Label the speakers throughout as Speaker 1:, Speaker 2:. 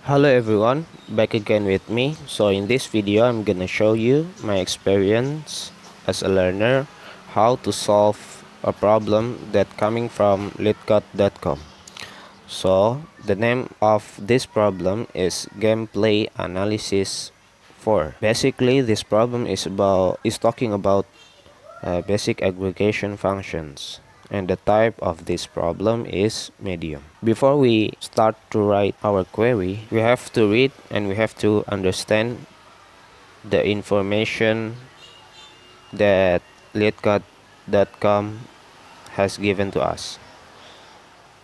Speaker 1: Hello everyone, back again with me. So in this video I'm gonna show you my experience as a learner how to solve a problem that coming from Leetcode.com. So the name of this problem is gameplay analysis 4. Basically this problem is talking about basic aggregation functions, and the type of this problem is medium. Before we start to write our query, we have to read and we have to understand the information that leetcode.com has given to us.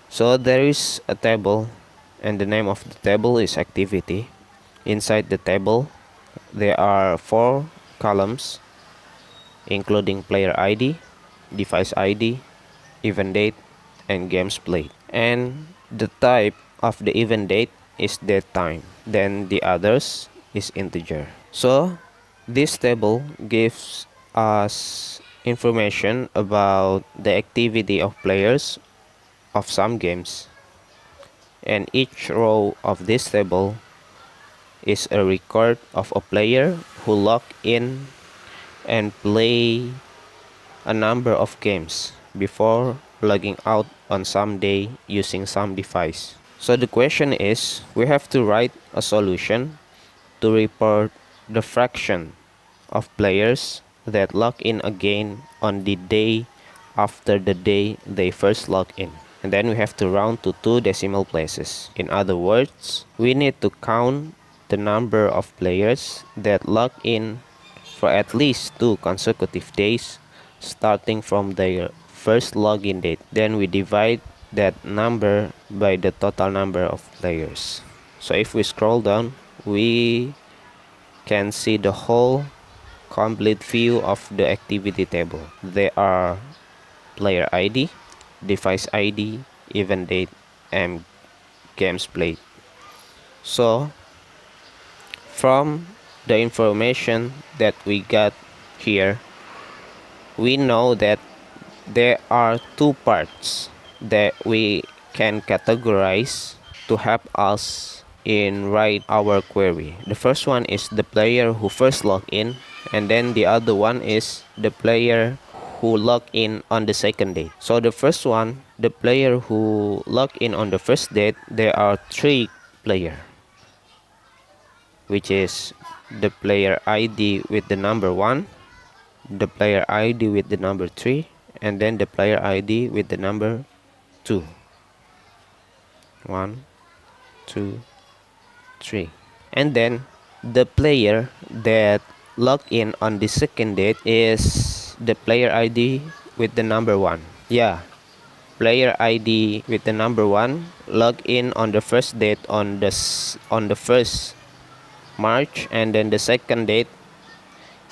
Speaker 1: So there is a table, and the name of the table is activity. Inside the table there are 4 columns, including player ID, device ID, event date, and games played. And the type of the event date is date time. Then the others is integer. So this table gives us information about the activity of players of some games. And each row of this table is a record of a player who logged in and play a number of games before logging out on some day using some device. So the question is, we have to write a solution to report the fraction of players that log in again on the day after the day they first log in. And then we have to round to 2 decimal places. In other words, we need to count the number of players that log in for at least 2 consecutive days starting from their first login date. Then we divide that number by the total number of players. So if we scroll down, we can see the whole complete view of the activity table. There are player ID, device ID, event date, and games played. So from the information that we got here, we know that there are 2 parts that we can categorize to help us in write our query. The first one is the player who first logged in, and then the other one is the player who logged in on the second date. So the first one, the player who logged in on the first date, there are 3 players, which is the player ID with the number 1, the player ID with the number 3, and then the player ID with the number 2. 1, 2, 3. And then the player that logged in on the second date is the player ID with the number 1. Yeah, player ID with the number 1 logged in on the first date on the 1st March, and then the second date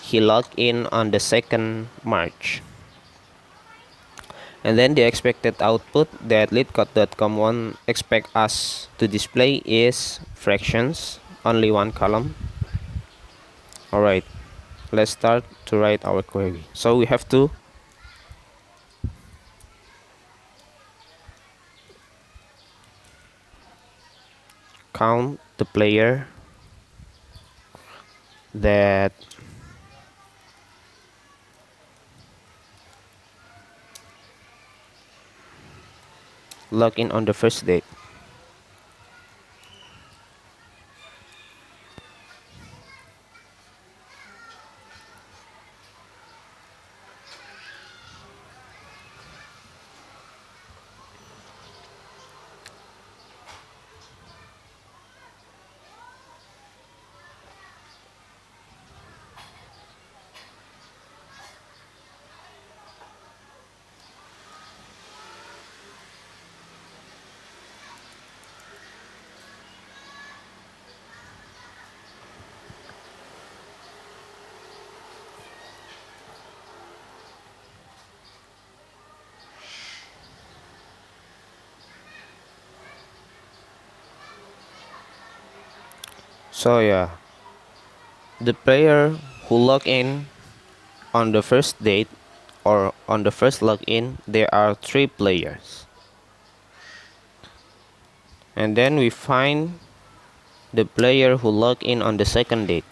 Speaker 1: he logged in on the 2nd March. And then the expected output that leetcode.com won't expect us to display is fractions, only 1 column. Alright, let's start to write our query. So we have to count the player that log in on the first date. So yeah, the player who log in on the first date or on the first login, there are 3 players. And then we find the player who logged in on the second date.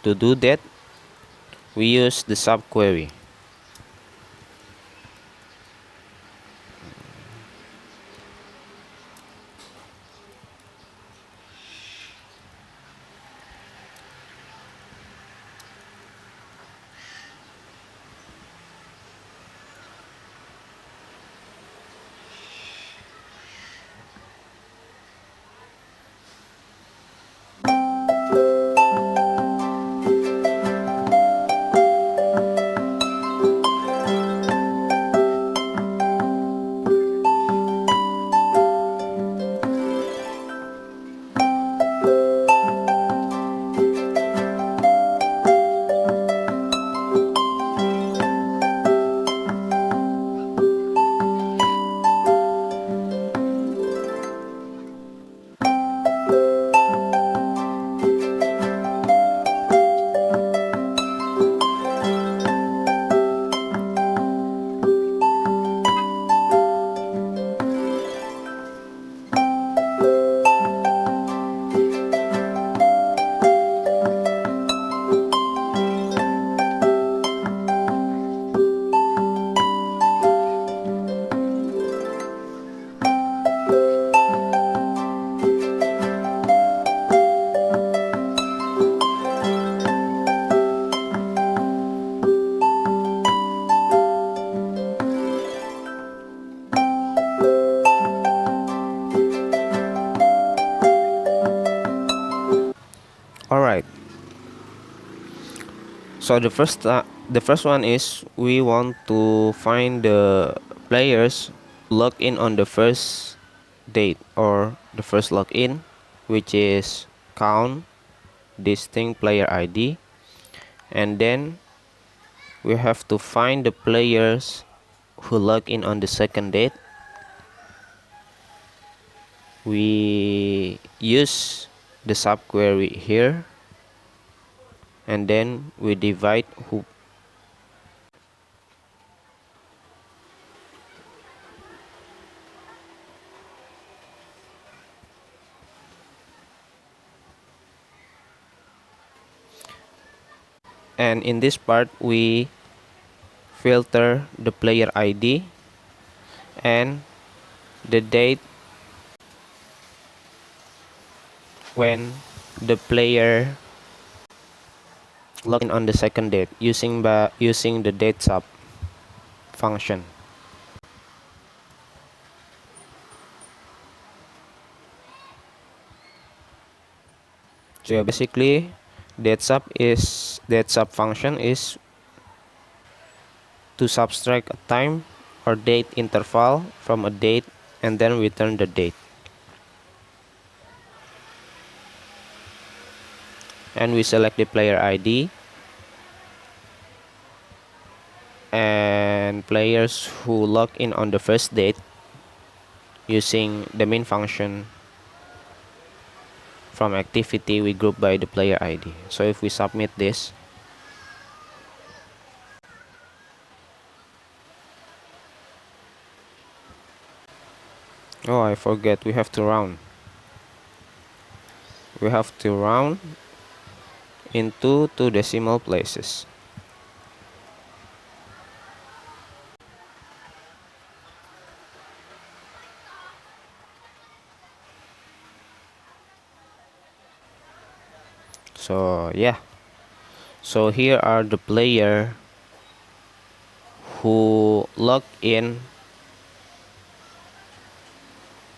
Speaker 1: To do that, we use the subquery. Alright, so the first one is we want to find the players log in on the first date or the first login, which is count distinct player ID, and then we have to find the players who log in on the second date. We use the subquery here, and then we divide who. And in this part we filter the player ID and the date when the player log in on the second date using the date sub function. So basically date sub function is to subtract a time or date interval from a date and then return the date. And we select the player ID and players who log in on the first date using the main function. From activity we group by the player ID. So if we submit this, oh I forget, we have to round into 2 decimal places. So yeah, so here are the player who log in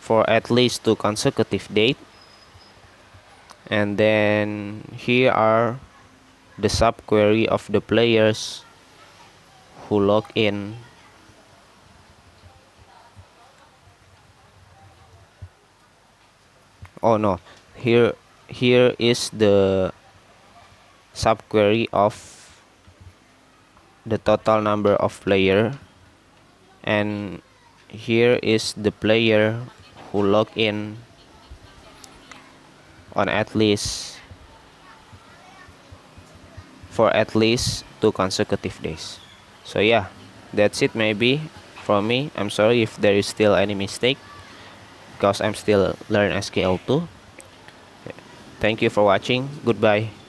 Speaker 1: for at least 2 consecutive dates, and then here are the subquery of the players who log in oh no, here is the subquery of the total number of player, and here is the player who log in on at least for at least 2 consecutive days. So yeah, that's it maybe. from me. I'm sorry if there is still any mistake because I'm still learn SQL too. Thank you for watching. Goodbye.